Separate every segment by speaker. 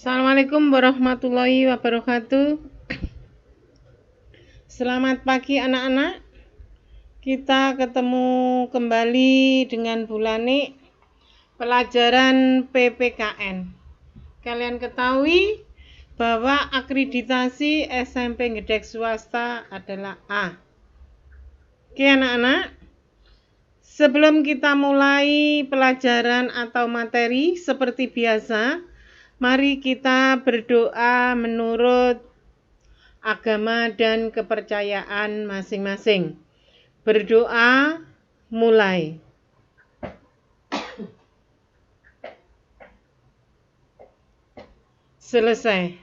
Speaker 1: Assalamualaikum warahmatullahi wabarakatuh. Selamat pagi anak-anak. Kita ketemu kembali dengan Bu Lani pelajaran PPKN. Kalian ketahui bahwa akreditasi SMP Gedek swasta adalah A. Oke anak-anak, sebelum kita mulai pelajaran atau materi seperti biasa, mari kita berdoa menurut agama dan kepercayaan masing-masing. Berdoa mulai. Selesai.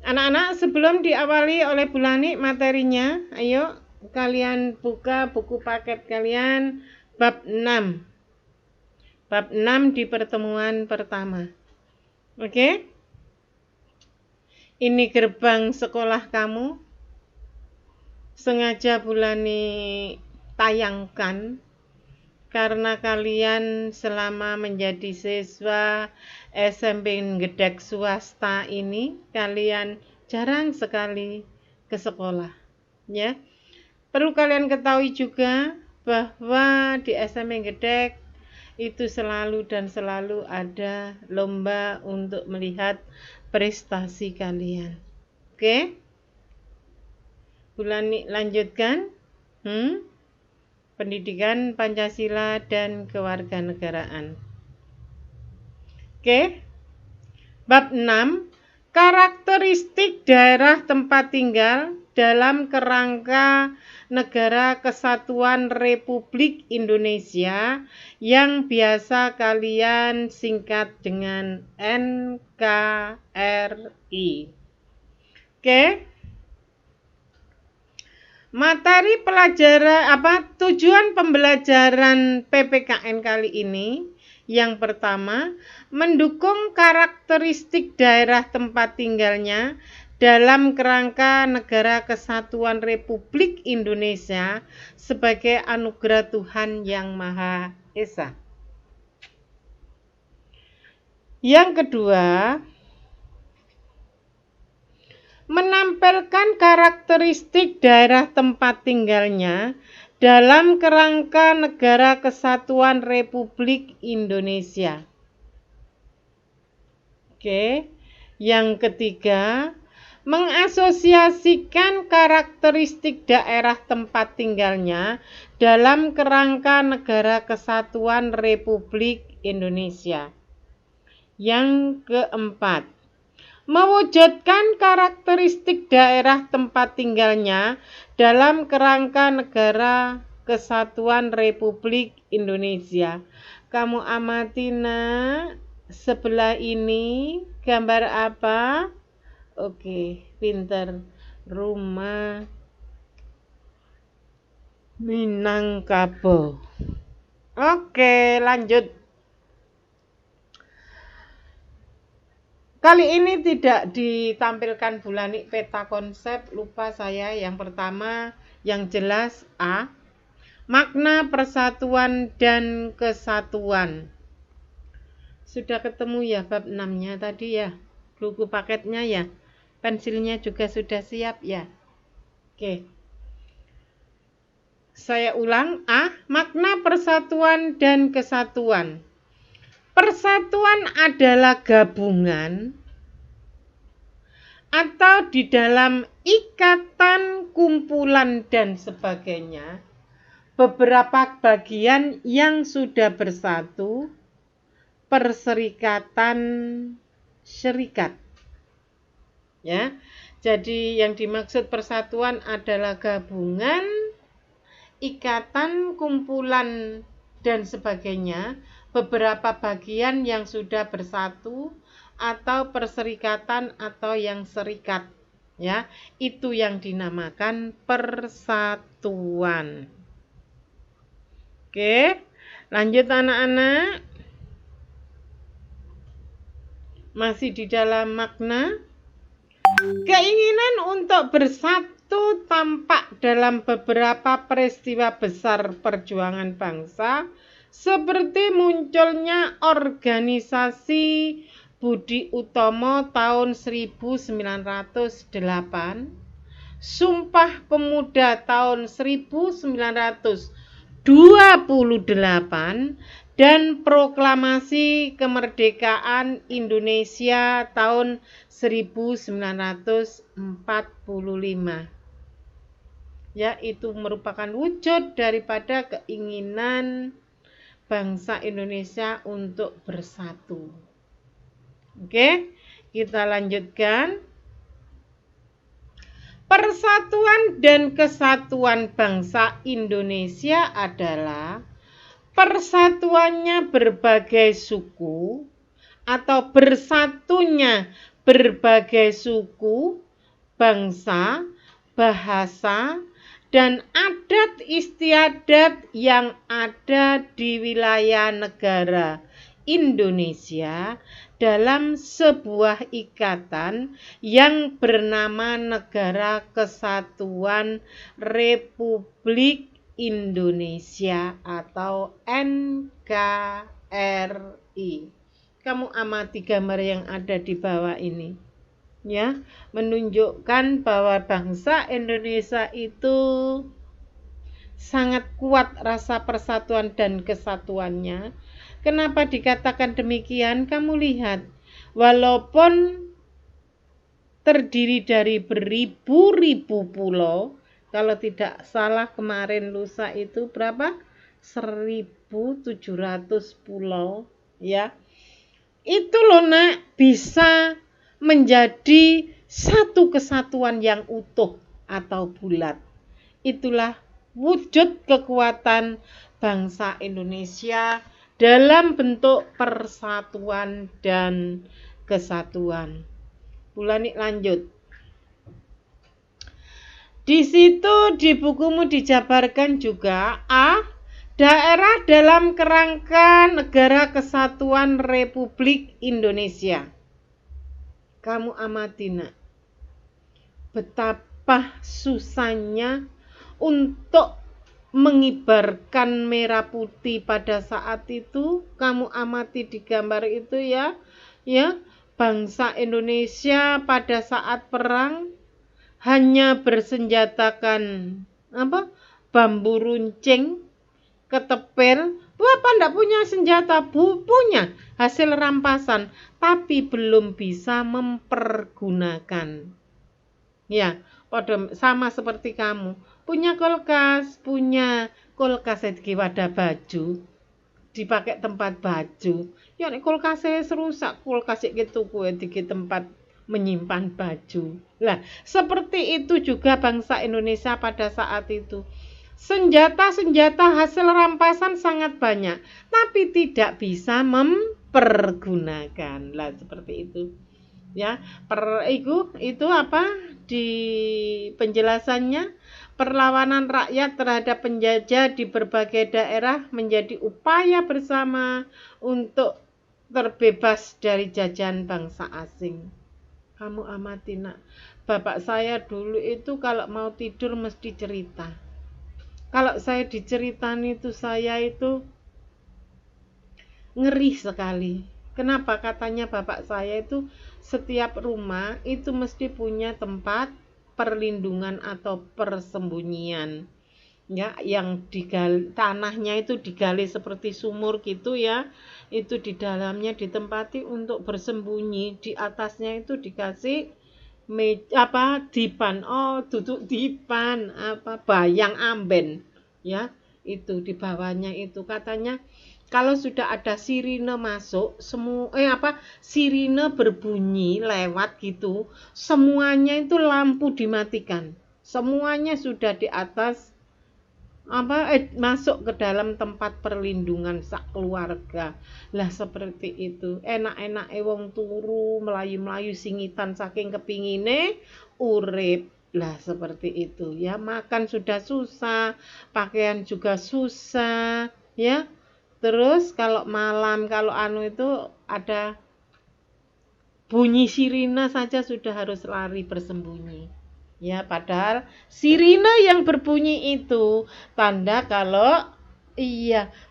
Speaker 1: Anak-anak, sebelum diawali oleh Bu Lani materinya, ayo kalian buka buku paket kalian bab 6. Bab 6 di pertemuan pertama. Oke? Ini gerbang sekolah kamu. Sengaja Bu Lani tayangkan karena kalian selama menjadi siswa SMP Gedek swasta ini kalian jarang sekali ke sekolah, ya. Perlu kalian ketahui juga bahwa di SMP Gedek itu selalu ada lomba untuk melihat prestasi kalian. Oke? Bu Lani lanjutkan. Pendidikan Pancasila dan Kewarganegaraan. Oke? Bab 6. Karakteristik daerah tempat tinggal dalam kerangka Negara Kesatuan Republik Indonesia yang biasa kalian singkat dengan NKRI. Oke? Materi pelajaran tujuan pembelajaran PPKN kali ini? Yang pertama, mendukung karakteristik daerah tempat tinggalnya dalam kerangka Negara Kesatuan Republik Indonesia sebagai anugerah Tuhan Yang Maha Esa. Yang kedua, menampilkan karakteristik daerah tempat tinggalnya dalam kerangka Negara Kesatuan Republik Indonesia. Oke. Yang ketiga, mengasosiasikan karakteristik daerah tempat tinggalnya dalam kerangka Negara Kesatuan Republik Indonesia. Yang keempat, mewujudkan karakteristik daerah tempat tinggalnya dalam kerangka Negara Kesatuan Republik Indonesia. Kamu amati nak, sebelah ini gambar apa? Oke, pinter. Rumah Minangkabau. Oke, lanjut. Kali ini tidak ditampilkan Bulani peta konsep, lupa saya. Yang pertama, yang jelas A. Makna persatuan dan kesatuan. Sudah ketemu ya bab 6-nya tadi ya. Buku paketnya ya. Pensilnya juga sudah siap ya. Oke. Saya ulang. A. Makna persatuan dan kesatuan. Persatuan adalah gabungan atau di dalam ikatan, kumpulan dan sebagainya beberapa bagian yang sudah bersatu, perserikatan syarikat. Ya. Jadi yang dimaksud persatuan adalah gabungan, ikatan, kumpulan dan sebagainya, beberapa bagian yang sudah bersatu atau perserikatan atau yang serikat, ya, itu yang dinamakan persatuan. Oke, lanjut anak-anak. Masih di dalam makna. Keinginan untuk bersatu tampak dalam beberapa peristiwa besar perjuangan bangsa, seperti munculnya organisasi Budi Utomo tahun 1908, Sumpah Pemuda tahun 1928, dan Proklamasi Kemerdekaan Indonesia tahun 1945. Ya, itu merupakan wujud daripada keinginan bangsa Indonesia untuk bersatu. Oke, kita lanjutkan. Persatuan dan kesatuan bangsa Indonesia adalah persatuannya berbagai suku atau bersatunya berbagai suku, bangsa, bahasa, dan adat istiadat yang ada di wilayah negara Indonesia dalam sebuah ikatan yang bernama Negara Kesatuan Republik Indonesia atau NKRI. Kamu amati gambar yang ada di bawah ini, ya, menunjukkan bahwa bangsa Indonesia itu sangat kuat rasa persatuan dan kesatuannya. Kenapa dikatakan demikian? Kamu lihat, walaupun terdiri dari beribu-ribu pulau, kalau tidak salah kemarin lusa itu berapa? 1.700 pulau, ya. Itu loh nak, bisa menjadi satu kesatuan yang utuh atau bulat. Itulah wujud kekuatan bangsa Indonesia dalam bentuk persatuan dan kesatuan. Bulani lanjut. Di situ di bukumu dijabarkan juga A. Daerah dalam kerangka Negara Kesatuan Republik Indonesia. Kamu amati nak, betapa susahnya untuk mengibarkan merah putih pada saat itu. Kamu amati di gambar itu ya, bangsa Indonesia pada saat perang hanya bersenjatakan bambu runcing, ketepil. Bapak tidak punya senjata, punya hasil rampasan, tapi belum bisa mempergunakan. Ya, sama seperti kamu. Punya kulkas iki wadah baju, dipakai tempat baju. Ya nek kulkasnya rusak, kulkas iki tuku iki tempat menyimpan baju. Lah, seperti itu juga bangsa Indonesia pada saat itu. Senjata-senjata hasil rampasan sangat banyak, tapi tidak bisa mempergunakan. Lah, seperti itu. Ya, itu apa di penjelasannya, perlawanan rakyat terhadap penjajah di berbagai daerah menjadi upaya bersama untuk terbebas dari jajahan bangsa asing. Kamu amati nak, bapak saya dulu itu kalau mau tidur mesti cerita. Kalau saya diceritain itu saya itu ngeri sekali. Kenapa? Katanya bapak saya itu setiap rumah itu mesti punya tempat perlindungan atau persembunyian. Ya, yang digali, tanahnya itu digali seperti sumur gitu ya. Itu di dalamnya ditempati untuk bersembunyi, di atasnya itu dikasih dipan. Oh, duduk dipan, bayang amben. Ya, itu di bawahnya itu katanya kalau sudah ada sirine masuk, sirine berbunyi lewat gitu, semuanya itu lampu dimatikan. Semuanya sudah di atas masuk ke dalam tempat perlindungan sak keluarga. Lah seperti itu. Enak-enak wong turu melayu-melayu singitan saking kepingine urip. Lah seperti itu ya, makan sudah susah, pakaian juga susah ya. Terus kalau malam kalau itu ada bunyi sirine saja sudah harus lari bersembunyi. Ya, padahal sirine yang berbunyi itu tanda kalau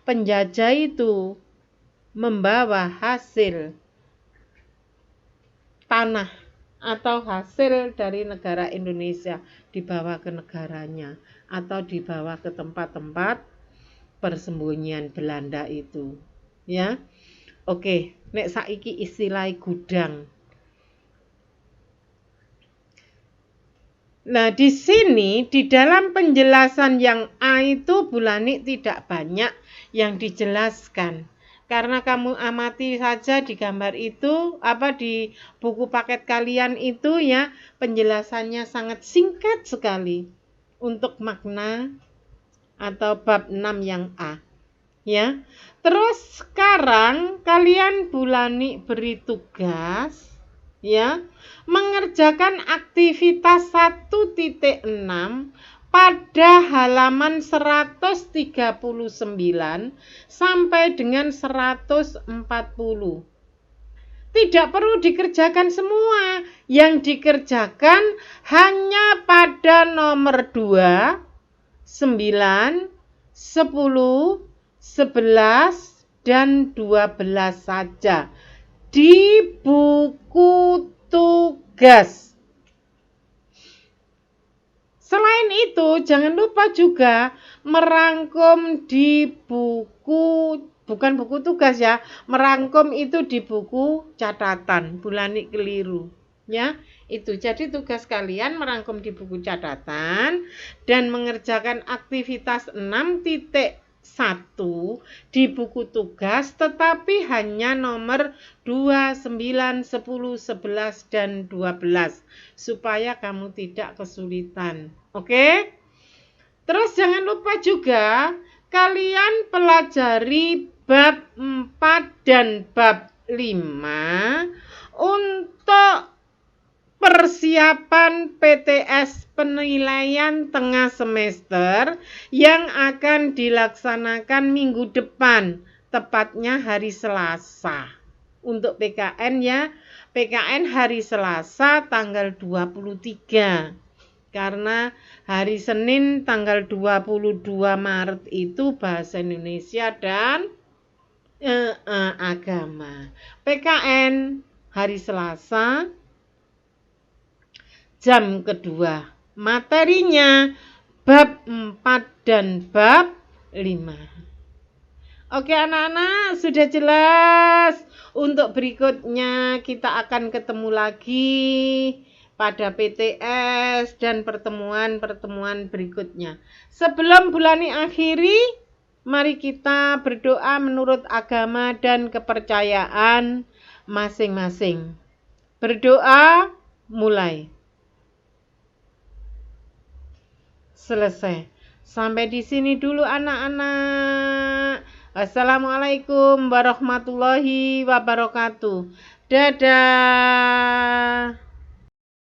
Speaker 1: penjajah itu membawa hasil tanah atau hasil dari negara Indonesia dibawa ke negaranya atau dibawa ke tempat-tempat persembunyian Belanda itu. Ya. Oke, nek saiki istilah gudang. Nah, di sini di dalam penjelasan yang A itu Bulani tidak banyak yang dijelaskan. Karena kamu amati saja di gambar itu, di buku paket kalian itu ya, penjelasannya sangat singkat sekali untuk makna atau bab 6 yang A. Ya. Terus sekarang kalian Bulani beri tugas ya, mengerjakan aktivitas 1.6 pada halaman 139 sampai dengan 140. Tidak perlu dikerjakan semua, yang dikerjakan hanya pada nomor 2, 9, 10, 11, dan 12 saja di buku tugas. Selain itu, jangan lupa juga merangkum di bukan buku tugas ya, merangkum itu di buku catatan. Bulani keliru. Ya, itu jadi tugas kalian merangkum di buku catatan dan mengerjakan aktivitas 6.1 di buku tugas, tetapi hanya nomor 2, 9, 10, 11, dan 12 supaya kamu tidak kesulitan. Oke? Terus jangan lupa juga kalian pelajari bab 4 dan bab 5 untuk persiapan PTS penilaian tengah semester yang akan dilaksanakan minggu depan, tepatnya hari Selasa. Untuk PKN ya, PKN hari Selasa tanggal 23. Karena hari Senin tanggal 22 Maret itu bahasa Indonesia dan agama. PKN hari Selasa jam kedua. Materinya bab 4 dan bab 5. Oke anak-anak, sudah jelas. Untuk berikutnya kita akan ketemu lagi pada PTS dan pertemuan-pertemuan berikutnya. Sebelum bulan ini akhiri, mari kita berdoa menurut agama dan kepercayaan masing-masing. Berdoa mulai. Selesai. Sampai di sini dulu anak-anak. Assalamualaikum warahmatullahi wabarakatuh. Dadah.